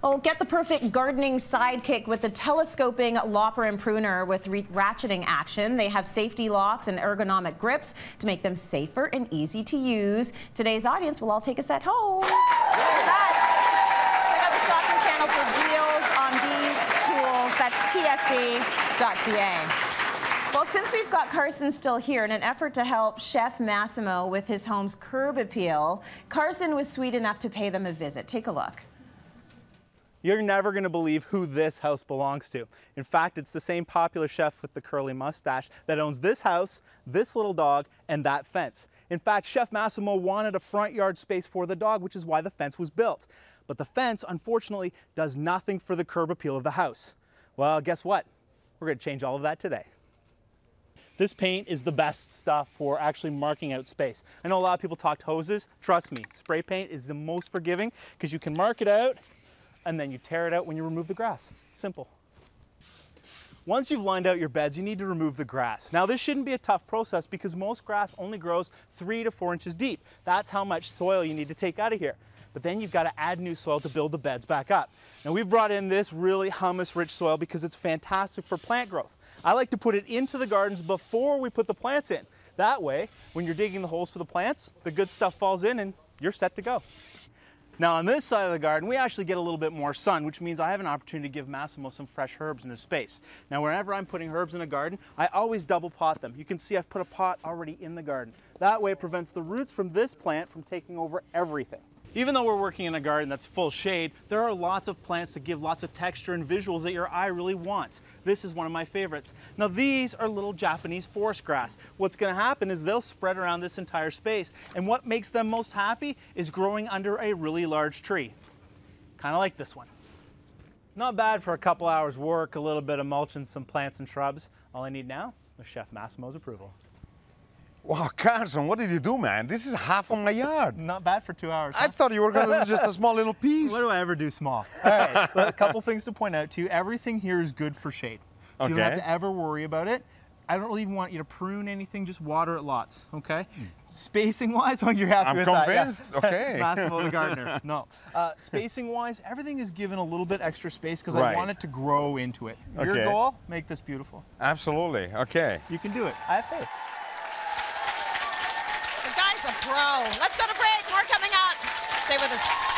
Oh, get the perfect gardening sidekick with the telescoping lopper and pruner with ratcheting action. They have safety locks and ergonomic grips to make them safer and easy to use. Today's audience will all take a set home. Check out the shopping channel for deals on these tools. That's tse.ca. Well, since we've got Carson still here, in an effort to help Chef Massimo with his home's curb appeal, Carson was sweet enough to pay them a visit. Take a look. You're never going to believe who this house belongs to. In fact, it's the same popular chef with the curly mustache that owns this house, this little dog, and that fence. In fact, Chef Massimo wanted a front yard space for the dog, which is why the fence was built. But the fence, unfortunately, does nothing for the curb appeal of the house. Well, guess what? We're going to change all of that today. This paint is the best stuff for actually marking out space. I know a lot of people talked hoses. Trust me, spray paint is the most forgiving because you can mark it out and then you tear it out when you remove the grass. Simple. Once you've lined out your beds, you need to remove the grass. Now, this shouldn't be a tough process because most grass only grows 3 to 4 inches deep. That's how much soil you need to take out of here. But then you've got to add new soil to build the beds back up. Now, we've brought in this really humus-rich soil because it's fantastic for plant growth. I like to put it into the gardens before we put the plants in. That way, when you're digging the holes for the plants, the good stuff falls in and you're set to go. Now, on this side of the garden, we actually get a little bit more sun, which means I have an opportunity to give Massimo some fresh herbs in his space. Now, whenever I'm putting herbs in a garden, I always double pot them. You can see I've put a pot already in the garden. That way it prevents the roots from this plant from taking over everything. Even though we're working in a garden that's full shade, there are lots of plants that give lots of texture and visuals that your eye really wants. This is one of my favorites. Now, these are little Japanese forest grass. What's going to happen is they'll spread around this entire space, and what makes them most happy is growing under a really large tree. Kind of like this one. Not bad for a couple hours work, a little bit of mulch and some plants and shrubs. All I need now is Chef Massimo's approval. Wow, Carson, what did you do, man? This is half of my yard. Not bad for 2 hours. I thought you were going to do just a small little piece. What do I ever do small? All right, a couple things to point out to you. Everything here is good for shade. So you don't have to ever worry about it. I don't really want you to prune anything, just water it lots, okay? Spacing-wise, oh, you're happy with that. I'm convinced, yeah. Okay. Massimo the gardener. No. Spacing-wise, everything is given a little bit extra space because I want it to grow into it. Your goal, make this beautiful. Absolutely, okay. You can do it. I have faith. The guy's a pro. Let's go to break. More coming up. Stay with us.